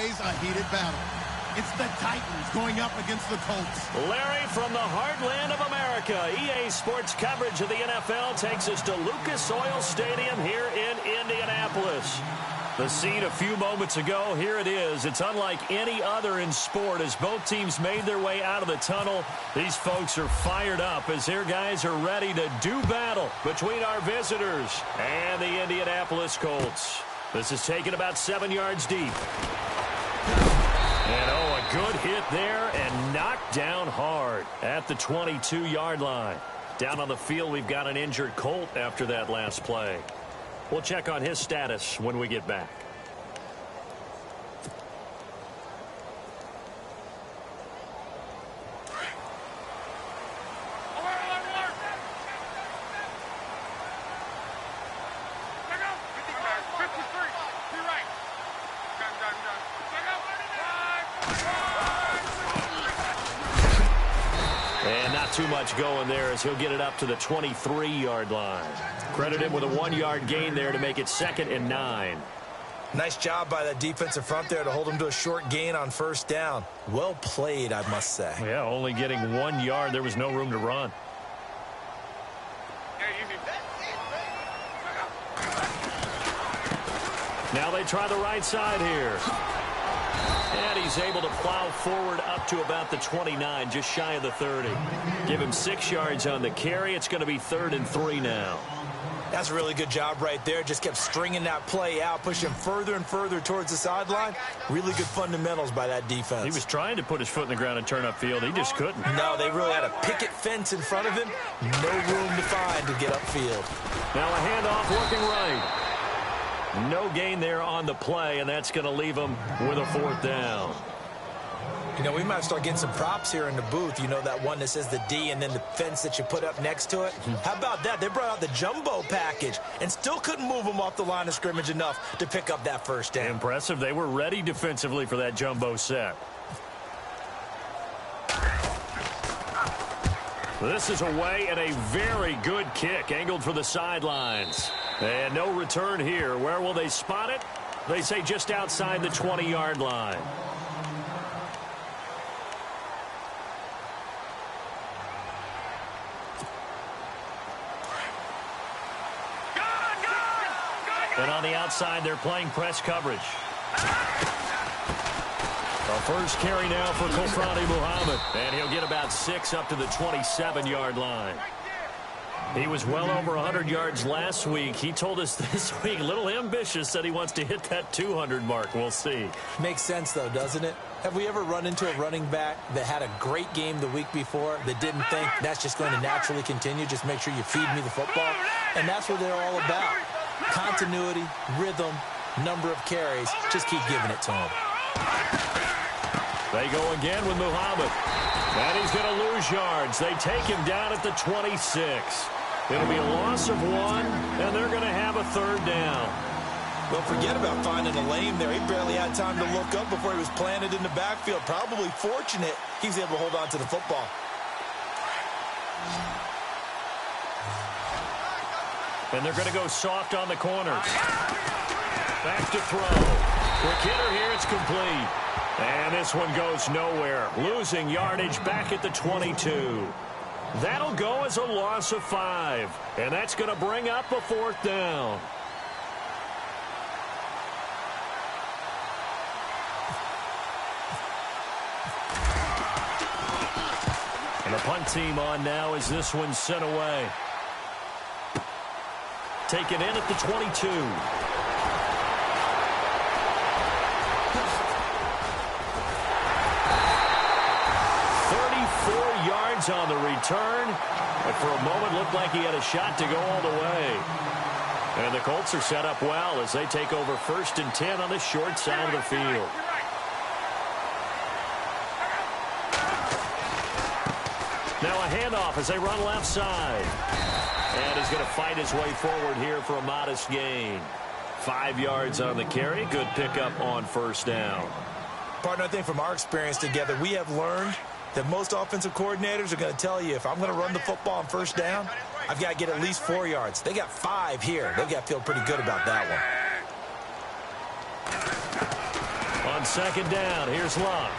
face a heated battle. It's the Titans going up against the Colts. Larry, from the heartland of America, EA Sports coverage of the NFL takes us to Lucas Oil Stadium here in Indianapolis. The scene a few moments ago, here it is. It's unlike any other in sport as both teams made their way out of the tunnel. These folks are fired up as their guys are ready to do battle between our visitors and the Indianapolis Colts. This is taken about 7 yards deep. And a good hit there and knocked down hard at the 22-yard line. Down on the field, we've got an injured Colt after that last play. We'll check on his status when we get back. And not too much going there as he'll get it up to the 23-yard line. Credit him with a 1-yard gain there to make it 2nd and 9. Nice job by that defensive front there to hold him to a short gain on first down. Well played, I must say. Yeah, only getting 1 yard. There was no room to run. Now they try the right side here. And he's able to plow forward up to about the 29, just shy of the 30. Give him 6 yards on the carry. It's going to be 3rd and 3 now. That's a really good job right there. Just kept stringing that play out, pushing further and further towards the sideline. Really good fundamentals by that defense. He was trying to put his foot in the ground and turn upfield. He just couldn't. No, they really had a picket fence in front of him. No room to find to get upfield. Now a handoff working right. No gain there on the play, and that's going to leave him with a 4th down. You know, we might start getting some props here in the booth. You know, that one that says the D and then the fence that you put up next to it? How about that? They brought out the jumbo package and still couldn't move them off the line of scrimmage enough to pick up that first down. Impressive. They were ready defensively for that jumbo set. This is away and a very good kick angled for the sidelines. And no return here. Where will they spot it? They say just outside the 20-yard line. And on the outside, they're playing press coverage. A first carry now for Kofrani Muhammad. And he'll get about 6 up to the 27-yard line. He was well over 100 yards last week. He told us this week, a little ambitious, said he wants to hit that 200 mark. We'll see. Makes sense, though, doesn't it? Have we ever run into a running back that had a great game the week before that didn't think that's just going to naturally continue? Just make sure you feed me the football. And that's what they're all about. Continuity, rhythm, number of carries. Just keep giving it to him. They go again with Muhammad. And he's going to lose yards. They take him down at the 26. It'll be a loss of 1, and they're going to have a 3rd down. Don't forget about finding a lane there. He barely had time to look up before he was planted in the backfield. Probably fortunate he was able to hold on to the football. And they're going to go soft on the corners. Back to throw. Quick hitter here. It's complete. And this one goes nowhere. Losing yardage back at the 22. That'll go as a loss of 5. And that's going to bring up a 4th down. And the punt team on now as this one's sent away. Taken in at the 22. 34 yards on the return. But for a moment looked like he had a shot to go all the way. And the Colts are set up well as they take over 1st and 10 on the short side of the field. Now a handoff as they run left side. And he's going to fight his way forward here for a modest gain. 5 yards on the carry. Good pickup on 1st down. Partner, I think from our experience together, we have learned that most offensive coordinators are going to tell you, if I'm going to run the football on 1st down, I've got to get at least 4 yards. They got 5 here. They've got to feel pretty good about that one. On second down. Here's Luck.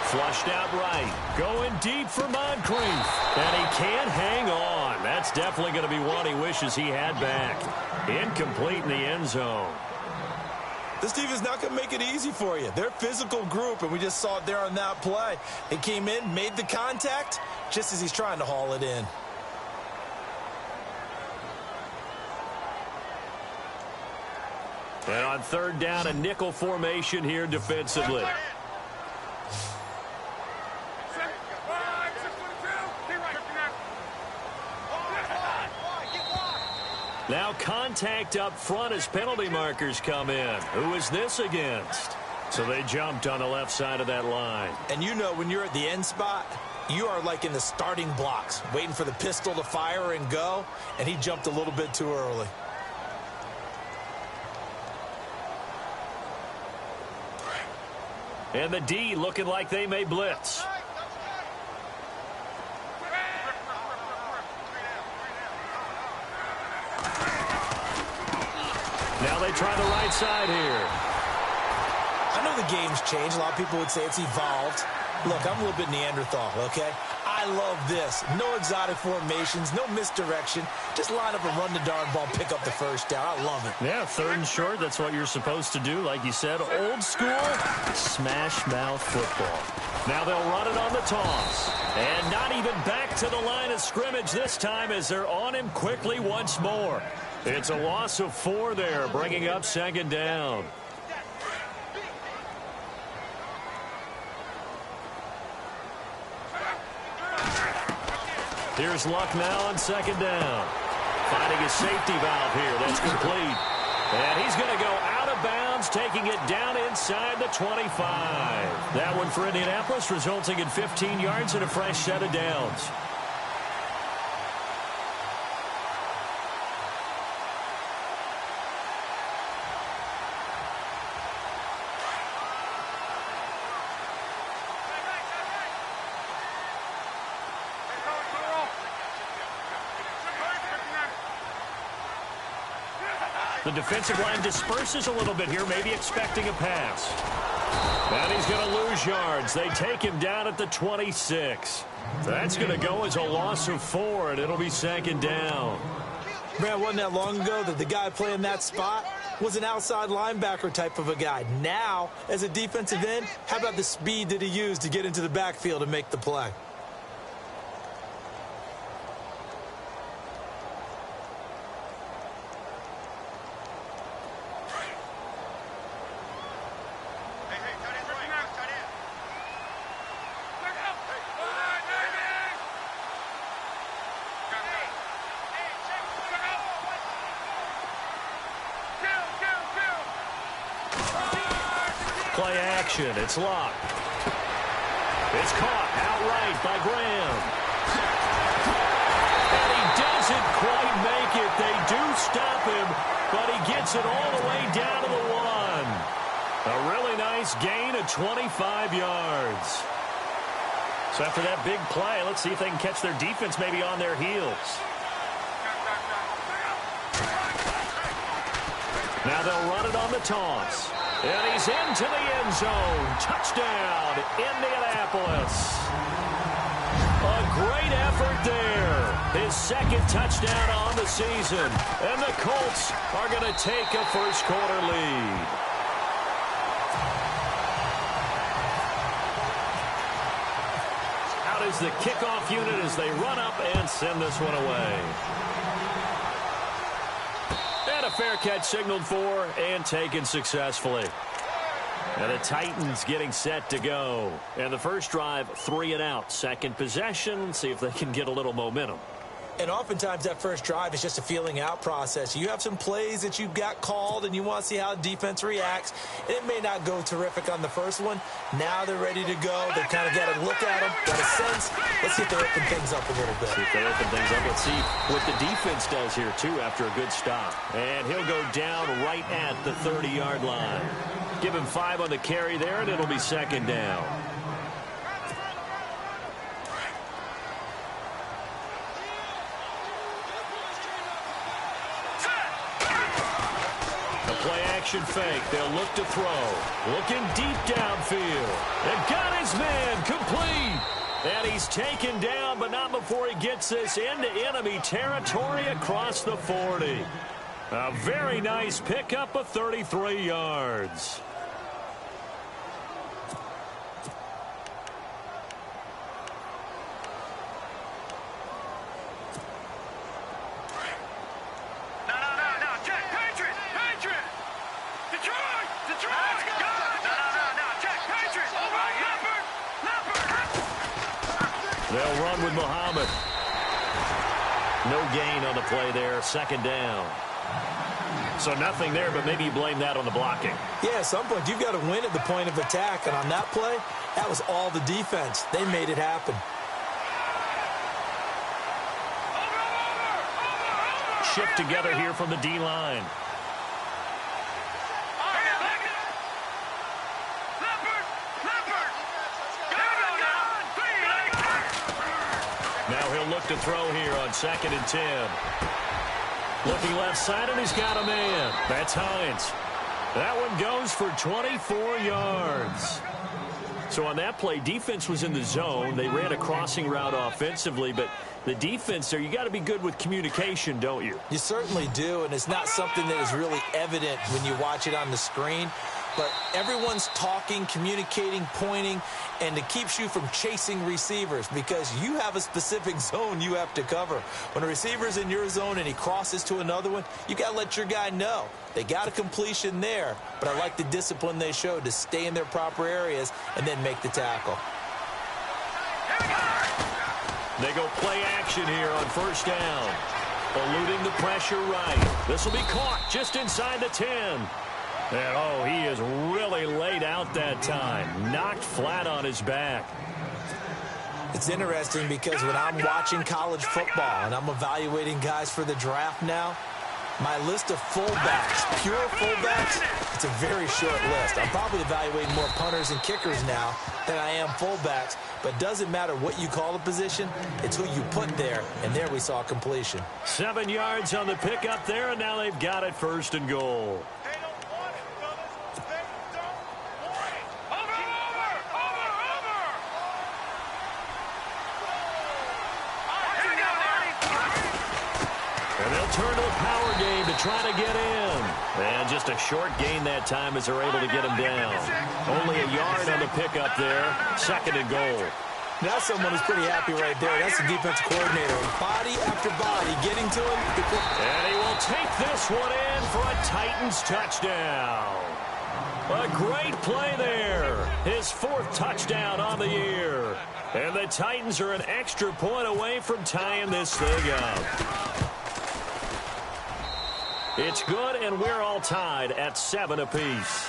Flushed out right. Going deep for Moncrief. And he can't hang on. That's definitely going to be one he wishes he had back. Incomplete in the end zone. This team is not going to make it easy for you. They're a physical group, and we just saw it there on that play. They came in, made the contact, just as he's trying to haul it in. And on third down, a nickel formation here defensively. Now contact up front as penalty markers come in. Who is this against? So they jumped on the left side of that line. And you know when you're at the end spot, you are like in the starting blocks, waiting for the pistol to fire and go, and he jumped a little bit too early. And the D looking like they may blitz. Now they try the right side here. I know the game's changed. A lot of people would say it's evolved. Look, I'm a little bit Neanderthal, okay? I love this. No exotic formations, no misdirection. Just line up and run the darn ball, pick up the first down. I love it. Yeah, third and short, that's what you're supposed to do. Like you said, old school, smash mouth football. Now they'll run it on the toss. And not even back to the line of scrimmage this time as they're on him quickly once more. It's a loss of 4 there, bringing up second down. Here's Luck now on second down. Finding a safety valve here. That's complete. And he's going to go out of bounds, taking it down inside the 25. That one for Indianapolis, resulting in 15 yards and a fresh set of downs. The defensive line disperses a little bit here, maybe expecting a pass. And he's going to lose yards. They take him down at the 26. That's going to go as a loss of 4, and it'll be second down. Man, wasn't that long ago that the guy playing that spot was an outside linebacker type of a guy. Now, as a defensive end, how about the speed that he used to get into the backfield and make the play? Play action. It's Luck. It's caught outright by Graham. And he doesn't quite make it. They do stop him, but he gets it all the way down to the 1. A really nice gain of 25 yards. So after that big play, let's see if they can catch their defense maybe on their heels. Now they'll run it on the toss. And he's into the end zone. Touchdown, Indianapolis. A great effort there. His second touchdown on the season. And the Colts are going to take a first-quarter lead. Out is the kickoff unit as they run up and send this one away. And a fair catch signaled for and taken successfully. And the Titans getting set to go. And the first drive, 3 and out. Second possession, see if they can get a little momentum. And oftentimes that first drive is just a feeling out process. You have some plays that you've got called and you want to see how the defense reacts. It may not go terrific on the first one. Now they're ready to go. They've kind of got to look at them, got a sense. Let's see if they open things up a little bit. See if they open things up. Let's see what the defense does here, too, after a good stop. And he'll go down right at the 30-yard line. Give him 5 on the carry there, and it'll be second down. play-action fake. They'll look to throw. Looking deep downfield. And got his man complete. And he's taken down, but not before he gets this into enemy territory across the 40. A very nice pickup of 33 yards. They'll run with Muhammad. No gain on the play there. Second down. So nothing there, but maybe you blame that on the blocking. Yeah, at some point, you've got to win at the point of attack. And on that play, that was all the defense. They made it happen. Shift together here from the D-line. Now he'll look to throw here on 2nd and 10. Looking left side, and he's got a man. That's Hines. That one goes for 24 yards. So on that play, defense was in the zone. They ran a crossing route offensively, but the defense there, you got to be good with communication, don't you? You certainly do, and it's not something that is really evident when you watch it on the screen. But everyone's talking, communicating, pointing, and it keeps you from chasing receivers because you have a specific zone you have to cover. When a receiver's in your zone and he crosses to another one, you got to let your guy know. They got a completion there, but I like the discipline they showed to stay in their proper areas and then make the tackle. They go play action here on 1st down. Eluding the pressure right. This will be caught just inside the 10. And, oh, he is really laid out that time. Knocked flat on his back. It's interesting because when I'm watching college football and I'm evaluating guys for the draft now, my list of fullbacks, pure fullbacks, it's a very short list. I'm probably evaluating more punters and kickers now than I am fullbacks. But it doesn't matter what you call the position, it's who you put there, and there we saw completion. 7 yards on the pickup there, and now they've got it 1st and goal. Turn to the power game to try to get in. And just a short gain that time as they're able to get him down. Only a yard on the pickup there. 2nd and goal. That's someone who's pretty happy right there. That's the defensive coordinator. Body after body getting to him. And he will take this one in for a Titans touchdown. A great play there. His 4th touchdown on the year. And the Titans are an extra point away from tying this thing up. It's good, and we're all tied at 7 apiece.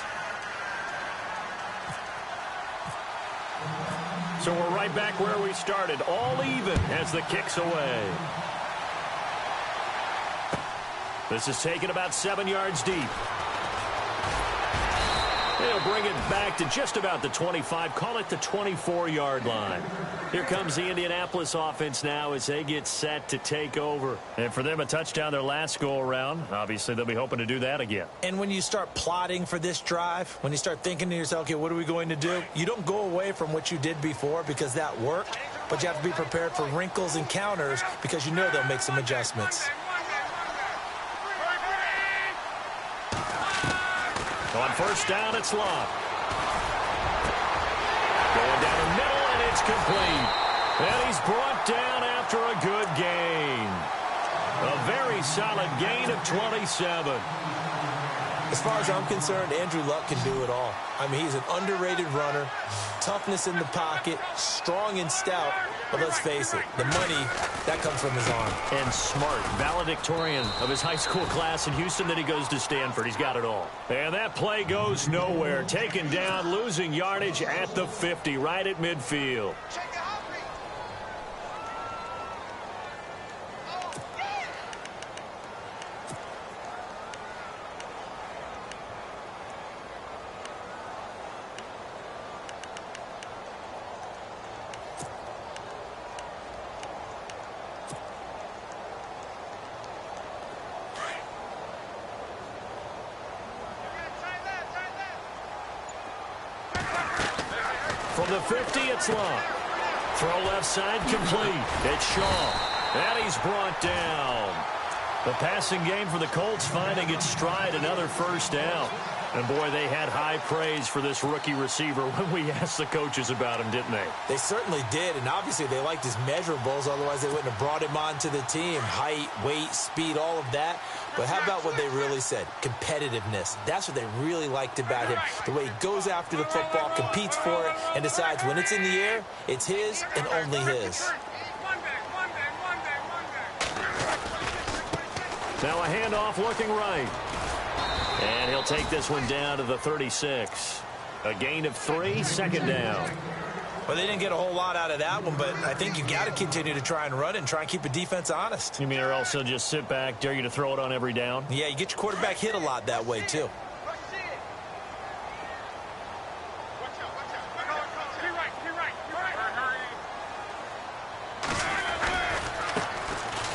So we're right back where we started, all even as the kick's away. This is taken about 7 yards deep. They'll bring it back to just about the 25, call it the 24-yard line. Here comes the Indianapolis offense now as they get set to take over. And for them, a touchdown their last go-around. Obviously, they'll be hoping to do that again. And when you start plotting for this drive, when you start thinking to yourself, okay, what are we going to do? You don't go away from what you did before because that worked, but you have to be prepared for wrinkles and counters because you know they'll make some adjustments. On 1st down, it's Love. Going down the middle, and it's complete. And he's brought down after a good gain. A very solid gain of 27. As far as I'm concerned, Andrew Luck can do it all. I mean, he's an underrated runner, toughness in the pocket, strong and stout. But let's face it, the money, that comes from his arm. And smart, valedictorian of his high school class in Houston. Then he goes to Stanford. He's got it all. And that play goes nowhere. Taken down, losing yardage at the 50, right at midfield. From the 50, it's Love. Throw left side complete. It's Shaw. And he's brought down. The passing game for the Colts finding its stride, another first down. And, boy, they had high praise for this rookie receiver when we asked the coaches about him, didn't they? They certainly did, and obviously they liked his measurables. Otherwise, they wouldn't have brought him onto the team. Height, weight, speed, all of that. But how about what they really said? Competitiveness. That's what they really liked about him. The way he goes after the football, competes for it, and decides when it's in the air, it's his and only his. Now a handoff looking right. And he'll take this one down to the 36. A gain of 3, second down. Well, they didn't get a whole lot out of that one, but I think you got to continue to try and run and try and keep a defense honest. You mean or else they'll just sit back, dare you to throw it on every down? Yeah, you get your quarterback hit a lot that way, too.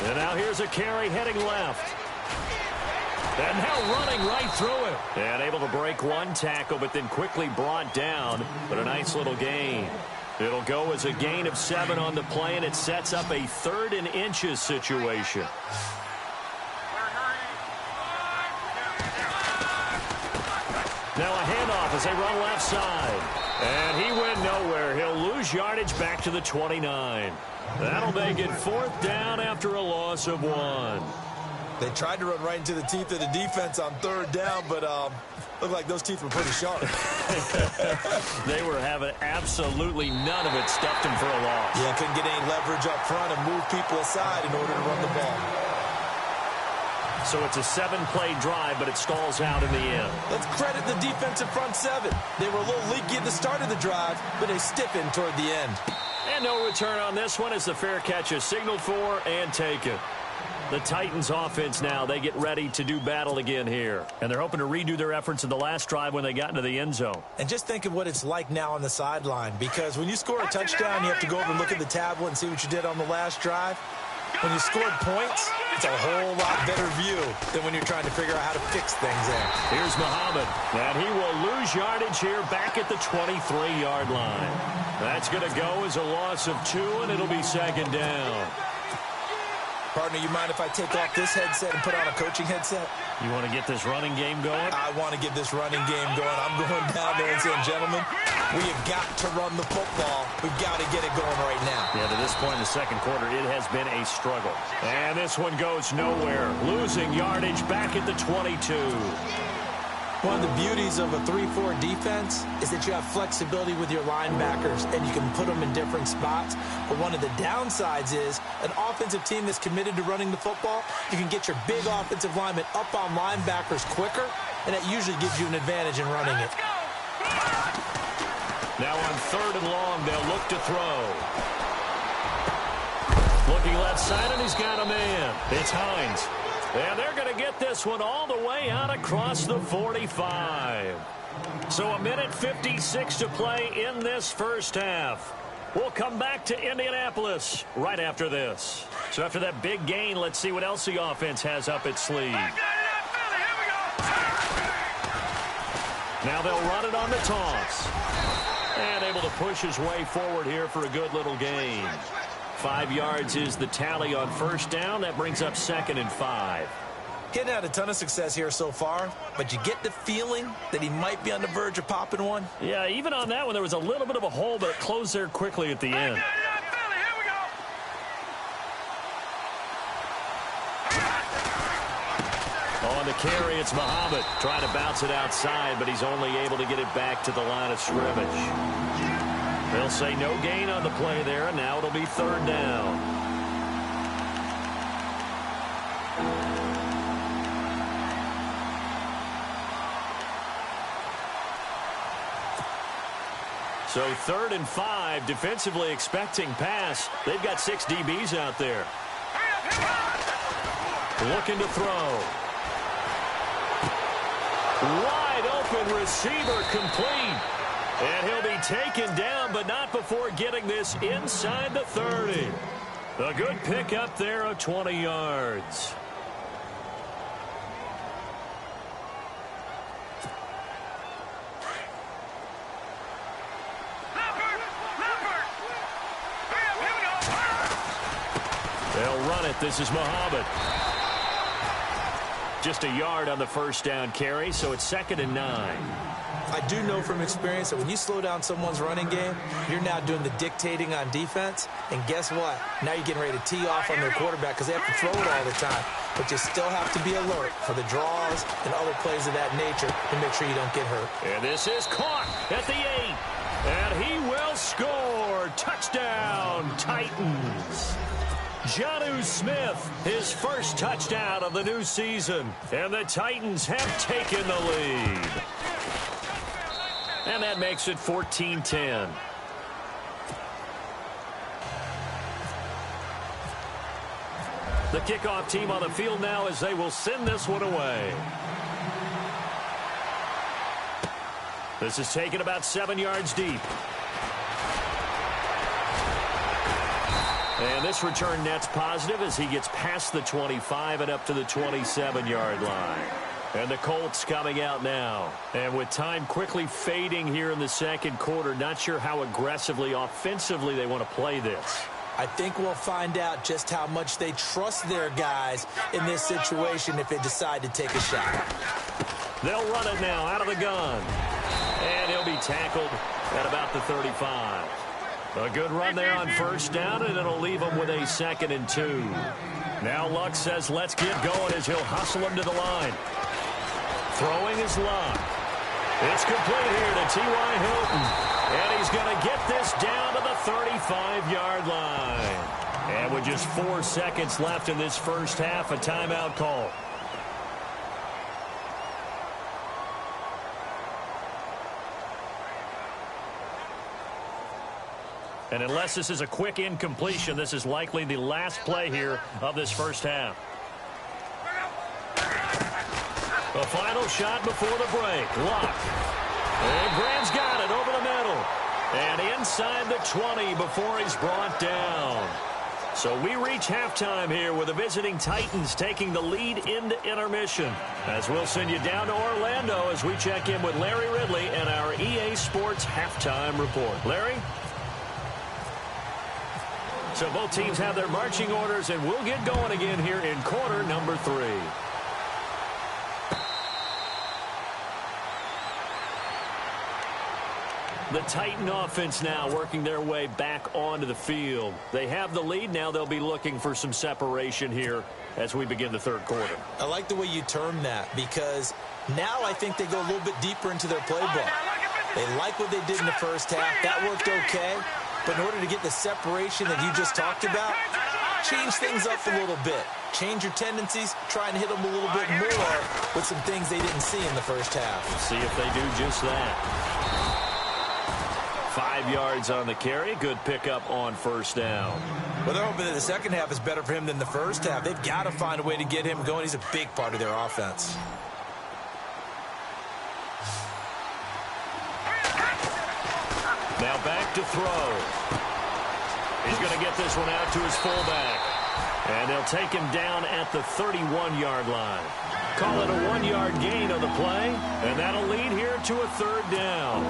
And now here's a carry heading left. And now running right through it. And able to break one tackle, but then quickly brought down. But a nice little gain. It'll go as a gain of 7 on the play, and it sets up a 3rd and inches situation. Now a handoff as they run left side. And he went nowhere. He'll lose yardage back to the 29. That'll make it 4th down after a loss of 1. They tried to run right into the teeth of the defense on 3rd down, but looked like those teeth were pretty sharp. They were having absolutely none of it, stuffed him for a loss. Yeah, couldn't get any leverage up front and move people aside in order to run the ball. So it's a 7-play drive, but it stalls out in the end. Let's credit the defensive front 7. They were a little leaky at the start of the drive, but they stiffened toward the end. And no return on this one as the fair catch is signaled for and taken. The Titans offense now, they get ready to do battle again here. And they're hoping to redo their efforts in the last drive when they got into the end zone. And just think of what it's like now on the sideline, because when you score a touchdown, you have to go over and look at the tablet and see what you did on the last drive. When you scored points, it's a whole lot better view than when you're trying to figure out how to fix things in. Here's Muhammad, and he will lose yardage here back at the 23-yard line. That's going to go as a loss of 2, and it'll be 2nd down. Partner, you mind if I take off this headset and put on a coaching headset? You want to get this running game going? I want to get this running game going. I'm going down there and saying, gentlemen, we have got to run the football. We've got to get it going right now. Yeah, to this point in the second quarter, it has been a struggle. And this one goes nowhere. Losing yardage back at the 22. One of the beauties of a 3-4 defense is that you have flexibility with your linebackers and you can put them in different spots. But one of the downsides is an offensive team that's committed to running the football, you can get your big offensive linemen up on linebackers quicker, and that usually gives you an advantage in running it. Now on 3rd and long, they'll look to throw. Looking left side, and he's got a man. It's Hines. And they're going to get this one all the way out across the 45. So 1:56 to play in this first half. We'll come back to Indianapolis right after this. So after that big gain, let's see what else the offense has up its sleeve. Now they'll run it on the toss. And able to push his way forward here for a good little gain. 5 yards is the tally on 1st down. That brings up 2nd and 5. He hadn't had a ton of success here so far, but you get the feeling that he might be on the verge of popping one. Yeah, even on that one, there was a little bit of a hole, but it closed there quickly at the end. On the carry, it's Muhammad trying to bounce it outside, but he's only able to get it back to the line of scrimmage. They'll say no gain on the play there, and now it'll be 3rd down. So 3rd and 5, defensively expecting pass. They've got 6 DBs out there. Looking to throw. Wide open receiver complete. And he'll be taken down, but not before getting this inside the 30. A good pick up there of 20 yards. They'll run it. This is Muhammad. Just a yard on the first down carry, so it's 2nd and 9. I do know from experience that when you slow down someone's running game, you're now doing the dictating on defense. And guess what? Now you're getting ready to tee off on their quarterback because they have to throw it all the time. But you still have to be alert for the draws and other plays of that nature to make sure you don't get hurt. And this is caught at the 8. And he will score. Touchdown, Titans. Jonnu Smith, his first touchdown of the new season. And the Titans have taken the lead. And that makes it 14-10. The kickoff team on the field now as they will send this one away. This is taken about 7 yards deep. And this return net's positive as he gets past the 25 and up to the 27-yard line. And the Colts coming out now. And with time quickly fading here in the second quarter, not sure how aggressively, offensively they want to play this. I think we'll find out just how much they trust their guys in this situation if they decide to take a shot. They'll run it now out of the gun. And he'll be tackled at about the 35. A good run there on first down, and it'll leave them with a 2nd and 2. Now Luck says let's get going as he'll hustle him to the line. Throwing his Luck. It's complete here to T.Y. Hilton. And he's going to get this down to the 35-yard line. And with just 4 seconds left in this first half, a timeout call. And unless this is a quick incompletion, this is likely the last play here of this first half. The final shot before the break. Luck. And Graham's got it over the middle. And inside the 20 before he's brought down. So we reach halftime here with the visiting Titans taking the lead into intermission. As we'll send you down to Orlando as we check in with Larry Ridley and our EA Sports halftime report. Larry? So both teams have their marching orders, and we'll get going again here in quarter number 3. The Titan offense now working their way back onto the field. They have the lead. Now they'll be looking for some separation here as we begin the third quarter. I like the way you term that because now I think they go a little bit deeper into their playbook. They like what they did in the first half. That worked okay. But in order to get the separation that you just talked about, change things up a little bit. Change your tendencies, try and hit them a little bit more with some things they didn't see in the first half. See if they do just that. 5 yards on the carry. Good pickup on first down. Well, they're hoping that the second half is better for him than the first half. They've got to find a way to get him going. He's a big part of their offense. Now back to throw. He's going to get this one out to his fullback. And they'll take him down at the 31-yard line. Call it a 1-yard gain on the play, and that'll lead here to a third down.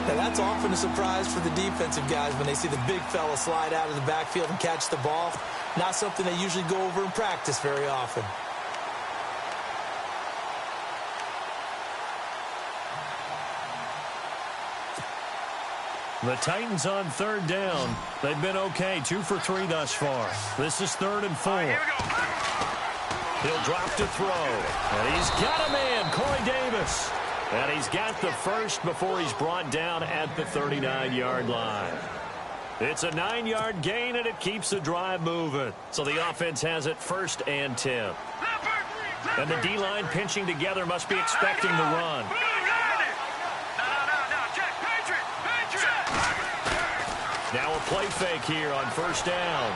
Now that's often a surprise for the defensive guys when they see the big fella slide out of the backfield and catch the ball. Not something they usually go over in practice very often. The Titans on third down. They've been okay, 2 for 3 thus far. This is 3rd and 4. He'll drop to throw. And he's got a man, Corey Davis. And he's got the first before he's brought down at the 39-yard line. It's a 9-yard gain, and it keeps the drive moving. So the offense has it 1st and 10. And the D-line pinching together must be expecting the run. Now a play fake here on first down.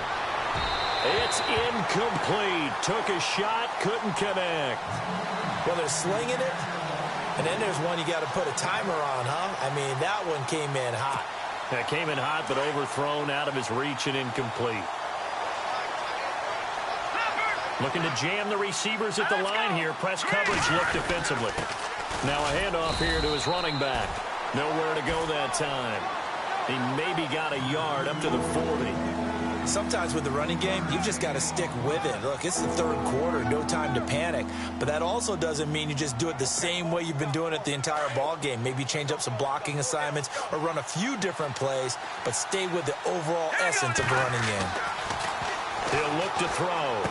It's incomplete. Took a shot, couldn't connect. Well, they're slinging it, and then there's one you got to put a timer on, huh? I mean, that one came in hot. That came in hot, but overthrown, out of his reach and incomplete. Looking to jam the receivers at the line here. Press coverage look defensively. Now a handoff here to his running back. Nowhere to go that time. He maybe got a yard up to the 40. Sometimes with the running game, you've just got to stick with it. Look, it's the third quarter, no time to panic. But that also doesn't mean you just do it the same way you've been doing it the entire ball game. Maybe change up some blocking assignments or run a few different plays, but stay with the overall essence of the running game. He'll look to throw.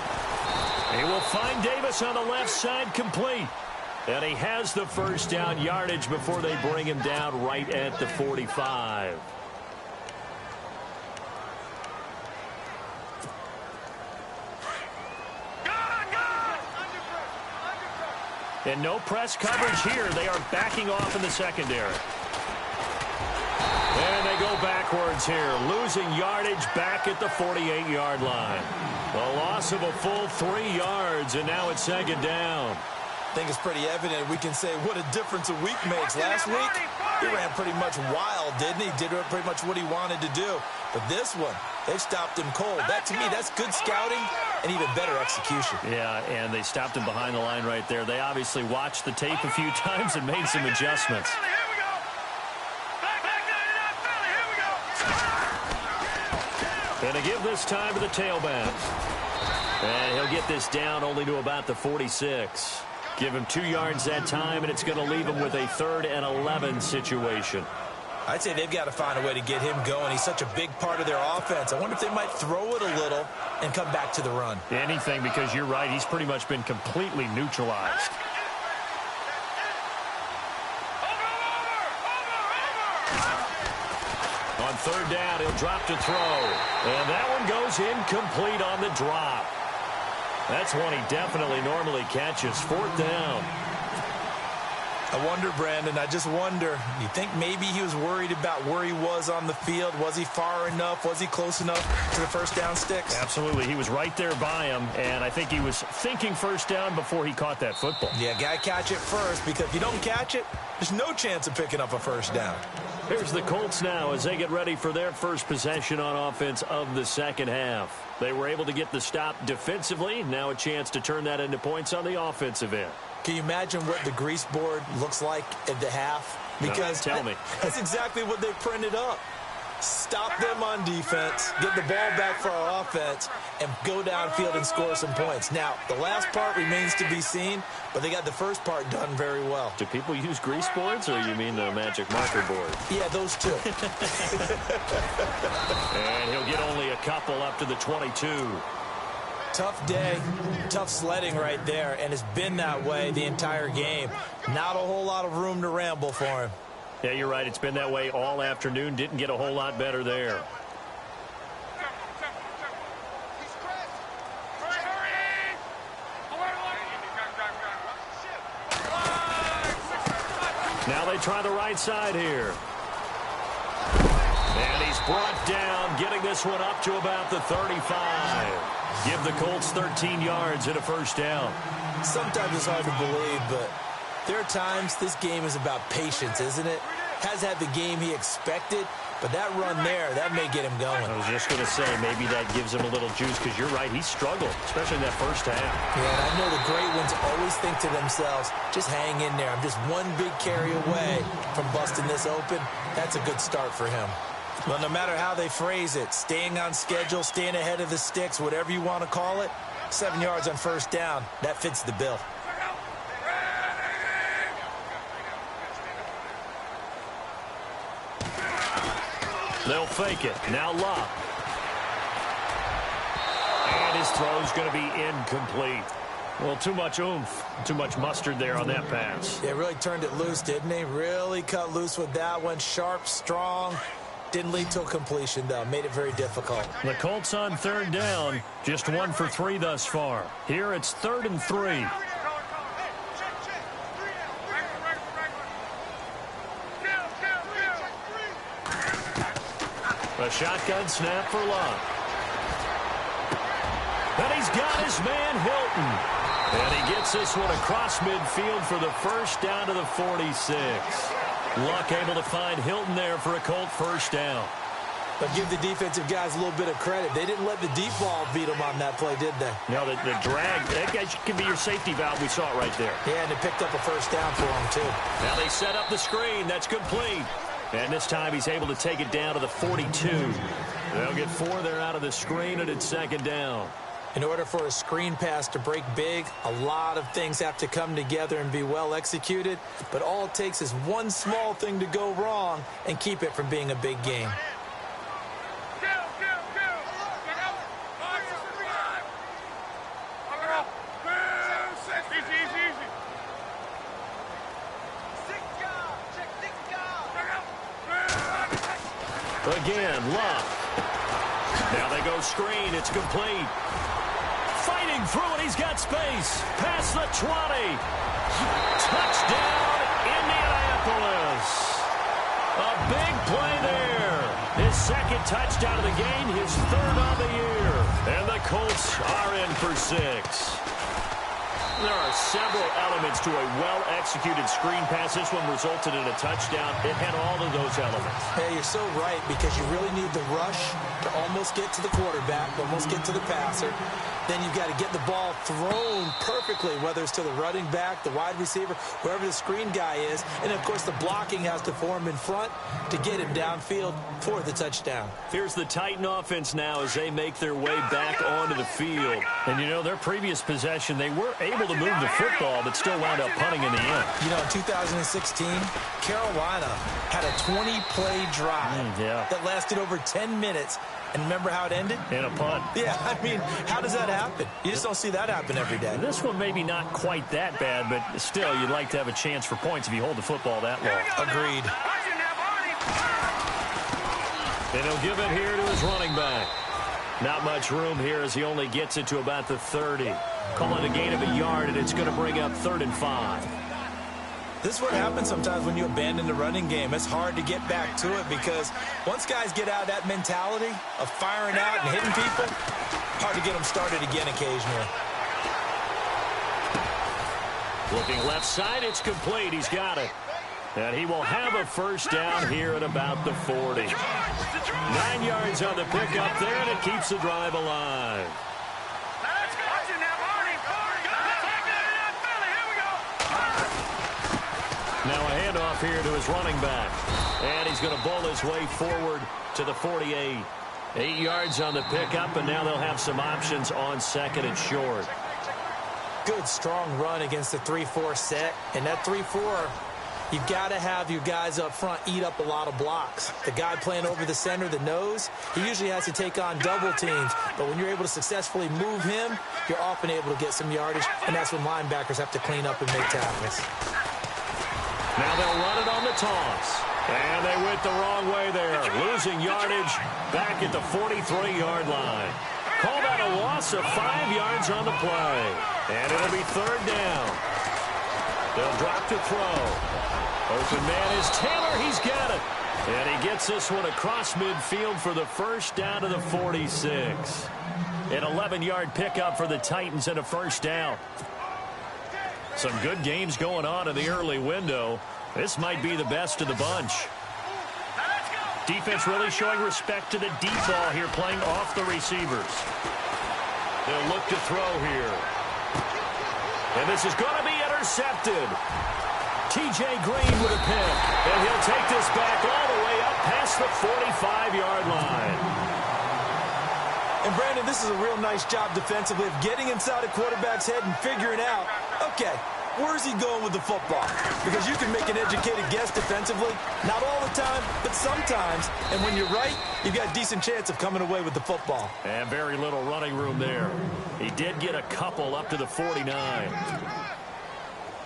He will find Davis on the left side, complete. And he has the first down yardage before they bring him down right at the 45. And no press coverage here. They are backing off in the secondary. And they go backwards here, losing yardage back at the 48-yard line. A loss of a full 3 yards, and now it's second down. I think it's pretty evident. We can say what a difference a week makes. Last week, he ran pretty much wild, didn't he? Did pretty much what he wanted to do. But this one, they've stopped him cold. That, to me, that's good scouting and even better execution. Yeah, and they stopped him behind the line right there. They obviously watched the tape a few times and made some adjustments. And to give this time to the tailback. And he'll get this down only to about the 46. Give him 2 yards that time, and it's going to leave him with a 3rd and 11 situation. I'd say they've got to find a way to get him going. He's such a big part of their offense. I wonder if they might throw it a little and come back to the run. Anything, because you're right. He's pretty much been completely neutralized. On 3rd down, he'll drop to throw. And that one goes incomplete on the drop. That's one he definitely normally catches. 4th down. I wonder, Brandon, I just wonder, you think maybe he was worried about where he was on the field? Was he far enough? Was he close enough to the first down sticks? Absolutely. He was right there by him, and I think he was thinking first down before he caught that football. Yeah, got to catch it first, because if you don't catch it, there's no chance of picking up a first down. Here's the Colts now as they get ready for their first possession on offense of the second half. They were able to get the stop defensively. Now a chance to turn that into points on the offensive end. Can you imagine what the grease board looks like at the half? Because no, tell me. That's exactly what they printed up. Stop them on defense, get the ball back for our offense, and go downfield and score some points. Now, the last part remains to be seen, but they got the first part done very well. Do people use grease boards, or you mean the magic marker board? Yeah, those two. And he'll get only a couple up to the 22. Tough day, tough sledding right there, and it's been that way the entire game. Not a whole lot of room to ramble for him. Yeah, you're right. It's been that way all afternoon. Didn't get a whole lot better there. Now they try the right side here. And he's brought down, getting this one up to about the 35. Give the Colts 13 yards and a first down. Sometimes it's hard to believe, but there are times this game is about patience, isn't it? Has had the game he expected, but that run there, that may get him going. I was just going to say, maybe that gives him a little juice, because you're right, he struggled, especially in that first half. Yeah, and I know the great ones always think to themselves, just hang in there. I'm just one big carry away from busting this open. That's a good start for him. Well, no matter how they phrase it, staying on schedule, staying ahead of the sticks, whatever you want to call it, 7 yards on first down, that fits the bill. They'll fake it. Now Love. And his throw's going to be incomplete. Well, too much oomph, too much mustard there on that pass. Yeah, really turned it loose, didn't he? Really cut loose with that one. Sharp, strong. Didn't lead to a completion, though. Made it very difficult. The Colts on 3rd down. Just 1 for 3 thus far. Here it's 3rd and 3. A shotgun snap for Love. And he's got his man Hilton. And he gets this one across midfield for the first down to the 46. Luck able to find Hilton there for a Colt first down. But give the defensive guys a little bit of credit. They didn't let the deep ball beat them on that play, did they? No, the drag, that guy can be your safety valve. We saw it right there. Yeah, and they picked up a first down for him, too. Now they set up the screen. That's complete. And this time he's able to take it down to the 42. They'll get 4 there out of the screen, and it's second down. In order for a screen pass to break big, a lot of things have to come together and be well executed. But all it takes is one small thing to go wrong and keep it from being a big game. Again, Love. Now they go screen. It's complete. Fighting through it. He's got space. Past the 20. Touchdown, Indianapolis. A big play there. His second touchdown of the game, his third of the year. And the Colts are in for 6. There are several elements to a well-executed screen pass. This one resulted in a touchdown. It had all of those elements. Hey, you're so right, because you really need the rush to almost get to the quarterback, almost get to the passer. Then you've got to get the ball thrown perfectly, whether it's to the running back, the wide receiver, wherever the screen guy is. And, of course, the blocking has to form in front to get him downfield for the touchdown. Here's the Titan offense now as they make their way back onto the field. And, you know, their previous possession, they were able to move the football, but still wound up punting in the end. You know, in 2016, Carolina had a 20-play drive that lasted over 10 minutes. And remember how it ended? In a punt. Yeah, I mean, how does that happen? You just don't see that happen every day. This one maybe not quite that bad, but still, you'd like to have a chance for points if you hold the football that long. Agreed. And he'll give it here to his running back. Not much room here as he only gets it to about the 30. Call it a gain of a yard, and it's going to bring up 3rd and 5. This is what happens sometimes when you abandon the running game. It's hard to get back to it because once guys get out of that mentality of firing out and hitting people, hard to get them started again occasionally. Looking left side, it's complete. He's got it. And he will have a first down here at about the 40. 9 yards on the pickup there, and it keeps the drive alive. Now a handoff here to his running back. And he's going to bowl his way forward to the 48. 8 yards on the pickup, and now they'll have some options on 2nd and short. Good, strong run against the 3-4 set. And that 3-4, you've got to have your guys up front eat up a lot of blocks. The guy playing over the center, the nose, he usually has to take on double teams. But when you're able to successfully move him, you're often able to get some yardage. And that's when linebackers have to clean up and make tackles. Now they'll run it on the toss. And they went the wrong way there. Losing yardage back at the 43-yard line. Call that a loss of 5 yards on the play. And it'll be 3rd down. They'll drop to throw. Open man is Taylor. He's got it. And he gets this one across midfield for the first down to the 46. An 11-yard pickup for the Titans and a first down. Some good games going on in the early window. This might be the best of the bunch. Defense really showing respect to the deep ball here, playing off the receivers. They'll look to throw here. And this is going to be intercepted. T.J. Green with a pick. And he'll take this back all the way up past the 45-yard line. And, Brandon, this is a real nice job defensively of getting inside a quarterback's head and figuring out, okay, where's he going with the football? Because you can make an educated guess defensively. Not all the time, but sometimes. And when you're right, you've got a decent chance of coming away with the football. And very little running room there. He did get a couple up to the 49.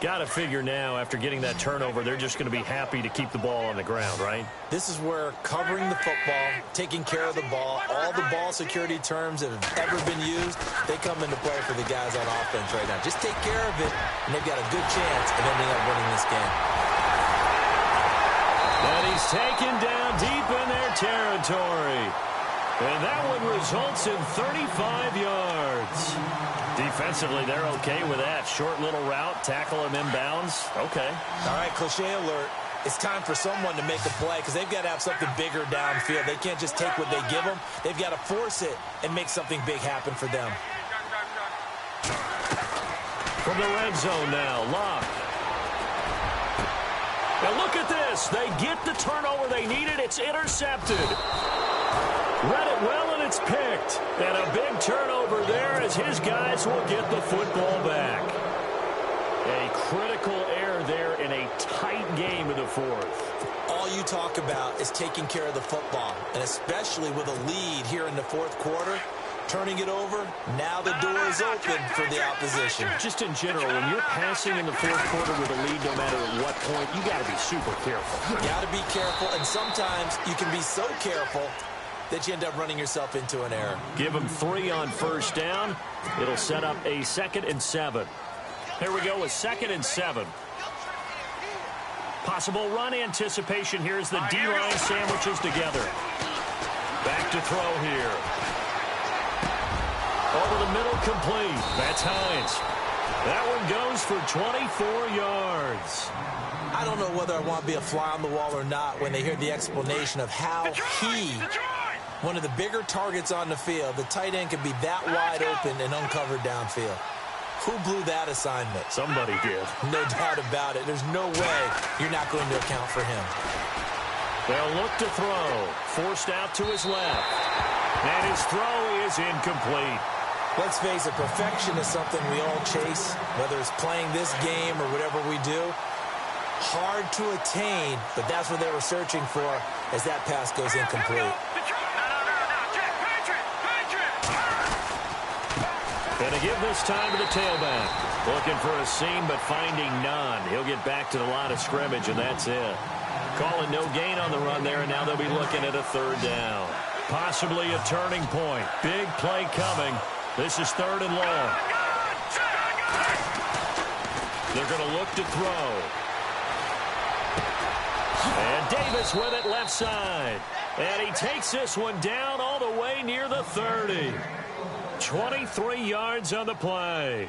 Got to figure now, after getting that turnover, they're just going to be happy to keep the ball on the ground, right? This is where covering the football, taking care of the ball, all the ball security terms that have ever been used, they come into play for the guys on offense right now. Just take care of it, and they've got a good chance of ending up winning this game. And he's taken down deep in their territory. And that one results in 35 yards. Defensively, they're okay with that. Short little route, tackle him inbounds. Okay. All right, cliche alert. It's time for someone to make a play because they've got to have something bigger downfield. They can't just take what they give them. They've got to force it and make something big happen for them. From the red zone now, Locke. Now look at this. this. They get the turnover they needed. It's intercepted. Read it well, and it's picked. And a big turnover there as his guys will get the football back. A critical error there in a tight game in the fourth. All you talk about is taking care of the football, and especially with a lead here in the fourth quarter, turning it over, now the door is open for the opposition. Just in general, when you're passing in the fourth quarter with a lead, no matter at what point, you got to be super careful. You got to be careful, and sometimes you can be so careful that you end up running yourself into an error. Give him 3 on first down. It'll set up a 2nd and 7. Here we go with 2nd and 7. Possible run anticipation here as the D-line sandwiches together. Back to throw here. Over the middle, complete. That's Hines. That one goes for 24 yards. I don't know whether I want to be a fly on the wall or not when they hear the explanation of how he, one of the bigger targets on the field, the tight end can be that wide open and uncovered downfield. Who blew that assignment? Somebody did. No doubt about it. There's no way you're not going to account for him. They'll look to throw. Forced out to his left. And his throw is incomplete. Let's face it, perfection is something we all chase, whether it's playing this game or whatever we do. Hard to attain, but that's what they were searching for as that pass goes incomplete. Going to give this time to the tailback. Looking for a seam, but finding none. He'll get back to the line of scrimmage, and that's it. Calling no gain on the run there, and now they'll be looking at a 3rd down. Possibly a turning point. Big play coming. This is 3rd and long. They're going to look to throw. And Davis with it left side. And he takes this one down all the way near the 30. 23 yards on the play.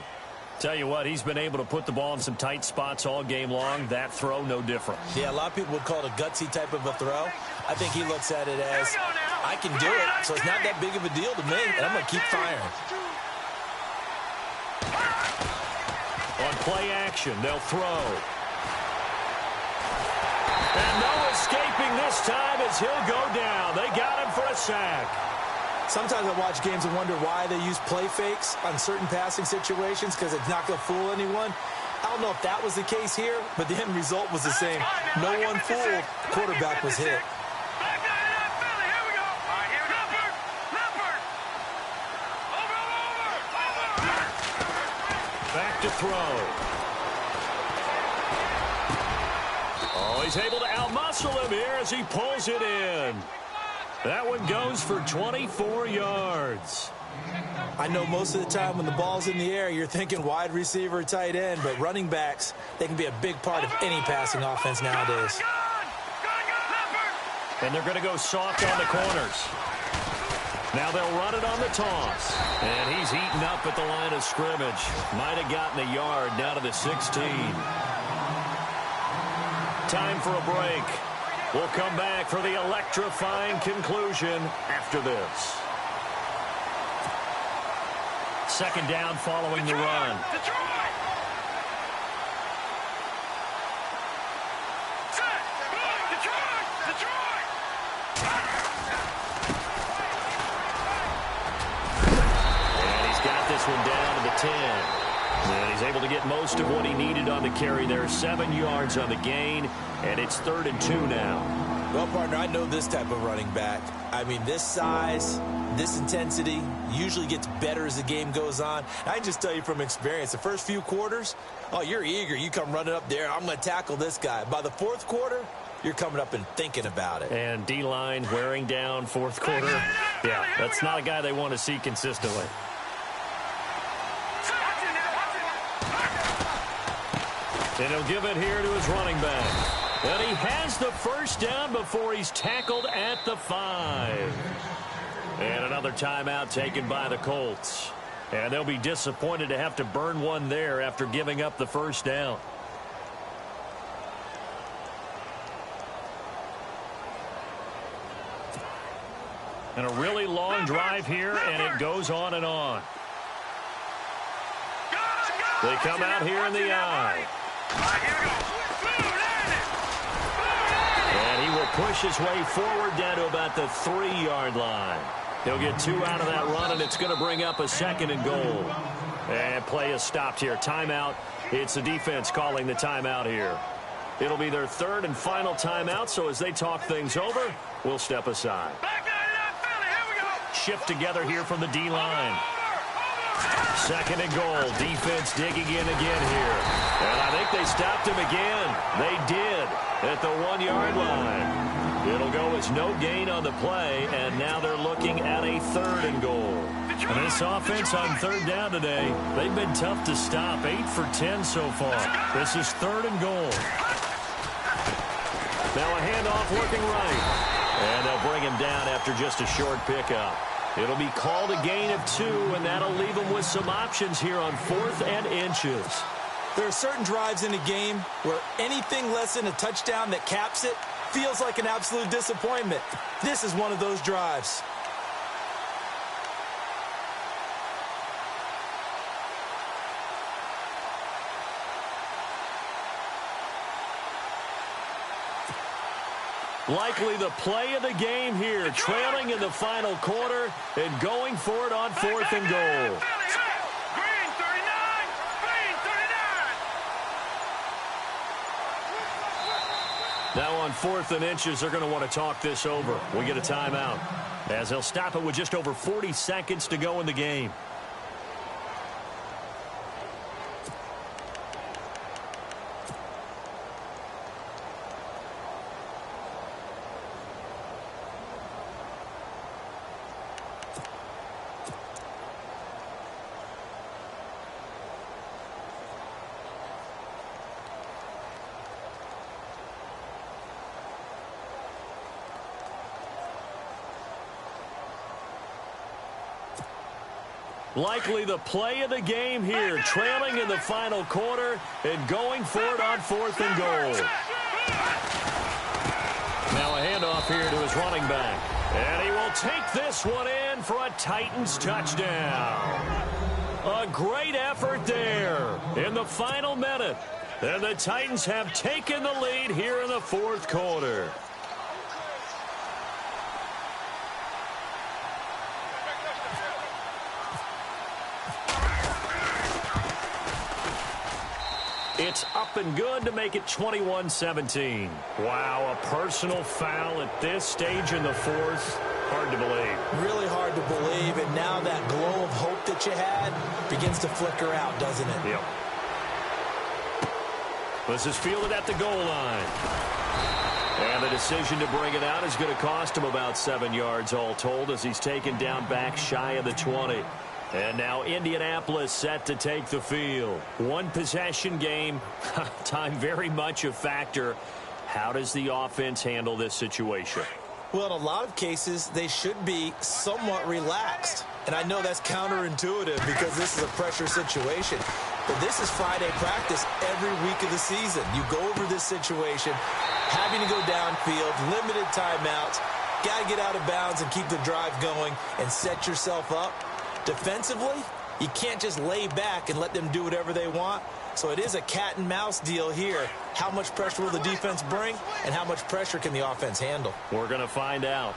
Tell you what, he's been able to put the ball in some tight spots all game long. That throw, no different. Yeah, a lot of people would call it a gutsy type of a throw. I think he looks at it as, I can do it, so it's not that big of a deal to me, and I'm going to keep firing. On play action, they'll throw. And no escaping this time as he'll go down. They got him for a sack. Sometimes I watch games and wonder why they use play fakes on certain passing situations because it's not going to fool anyone. I don't know if that was the case here, but the end result was the same. No one fooled. The quarterback was hit. Back to throw. Oh, he's able to outmuscle him here as he pulls it in. That one goes for 24 yards. I know most of the time when the ball's in the air, you're thinking wide receiver, tight end, but running backs, they can be a big part of any passing offense nowadays. And they're going to go soft on the corners. Now they'll run it on the toss. And he's eaten up at the line of scrimmage. Might have gotten a yard down to the 16. Time for a break. We'll come back for the electrifying conclusion after this. 2nd down following the run. And he's got this one down to the 10. And he's able to get most of what he needed on the carry there. 7 yards on the gain, and it's 3rd and 2 now. Well, partner, I know this type of running back. I mean, this size, this intensity usually gets better as the game goes on. I can just tell you from experience, the first few quarters, oh, you're eager. You come running up there, I'm going to tackle this guy. By the 4th quarter, you're coming up and thinking about it. And D-line wearing down 4th quarter. Yeah, that's not a guy they want to see consistently. And he'll give it here to his running back. And he has the first down before he's tackled at the 5. And another timeout taken by the Colts. And they'll be disappointed to have to burn one there after giving up the first down. And a really long drive here, and it goes on and on. They come out here in the I. push his way forward down to about the 3-yard line. He'll get 2 out of that run, and it's going to bring up a 2nd and goal. And play is stopped here. Timeout. It's the defense calling the timeout here. It'll be their 3rd and final timeout, so as they talk things over, we'll step aside. Shift together here from the D-line. 2nd and goal. Defense digging in again here. And I think they stopped him again. They did at the 1-yard line. It'll go as no gain on the play, and now they're looking at a 3rd and goal. And this offense on 3rd down today, they've been tough to stop. 8 for 10 so far. This is 3rd and goal. Now a handoff working right. And they'll bring him down after just a short pickup. It'll be called a gain of 2, and that'll leave them with some options here on 4th and inches. There are certain drives in a game where anything less than a touchdown that caps it feels like an absolute disappointment. This is one of those drives. Likely the play of the game here, trailing in the final quarter and going for it on 4th and goal. Now on 4th and inches, they're going to want to talk this over. We get a timeout, as they'll stop it with just over 40 seconds to go in the game. Likely the play of the game here, trailing in the final quarter and going for it on 4th and goal. Now a handoff here to his running back. And he will take this one in for a Titans touchdown. A great effort there in the final minute. And the Titans have taken the lead here in the 4th quarter. It's up and good to make it 21-17. Wow, a personal foul at this stage in the 4th. Hard to believe. Really hard to believe, and now that glow of hope that you had begins to flicker out, doesn't it? Yep. This is fielded at the goal line. And the decision to bring it out is going to cost him about 7 yards all told, as he's taken down back shy of the 20. And now Indianapolis set to take the field. One possession game. Time very much a factor. How does the offense handle this situation? Well, in a lot of cases, they should be somewhat relaxed. And I know that's counterintuitive because this is a pressure situation. But this is Friday practice every week of the season. You go over this situation, having to go downfield, limited timeouts, got to get out of bounds and keep the drive going and set yourself up. Defensively, you can't just lay back and let them do whatever they want. So it is a cat and mouse deal here. How much pressure will the defense bring, and how much pressure can the offense handle? We're going to find out.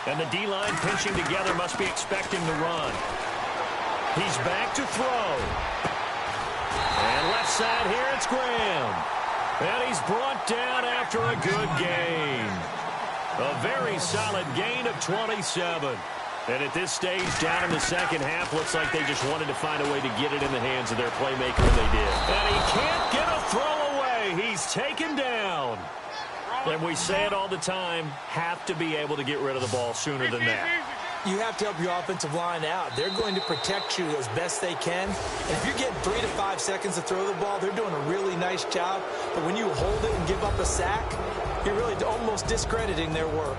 And the D-line pinching together must be expecting the run. He's back to throw. And left side here, it's Graham. And he's brought down after a good gain. A very solid gain of 27. And at this stage, down in the second half, looks like they just wanted to find a way to get it in the hands of their playmaker, and they did. And he can't get a throw away. He's taken down. And we say it all the time, have to be able to get rid of the ball sooner than that. You have to help your offensive line out. They're going to protect you as best they can. And if you're getting 3 to 5 seconds to throw the ball, they're doing a really nice job. But when you hold it and give up a sack, you're really almost discrediting their work.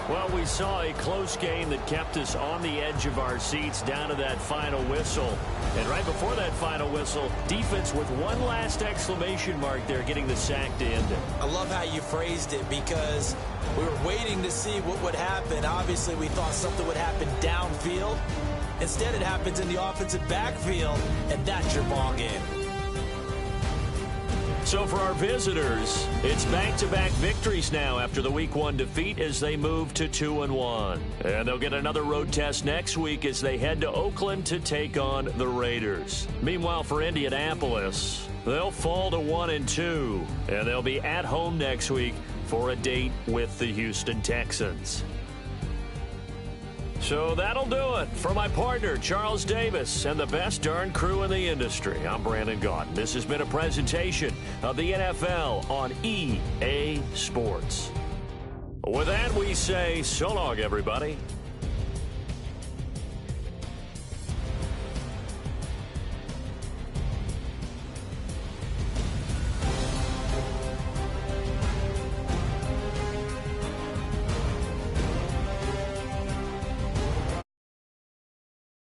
Well, we saw a close game that kept us on the edge of our seats down to that final whistle. And right before that final whistle, defense with one last exclamation mark there, getting the sack to end it. I love how you phrased it, because we were waiting to see what would happen. Obviously, we thought something would happen downfield. Instead, it happens in the offensive backfield, and that's your ball game. So for our visitors, it's back-to-back victories now after the Week 1 defeat as they move to 2-1. And they'll get another road test next week as they head to Oakland to take on the Raiders. Meanwhile, for Indianapolis, they'll fall to 1-2, and they'll be at home next week for a date with the Houston Texans. So that'll do it. For my partner, Charles Davis, and the best darn crew in the industry, I'm Brandon Gaudin. This has been a presentation of the NFL on EA Sports. With that, we say so long, everybody.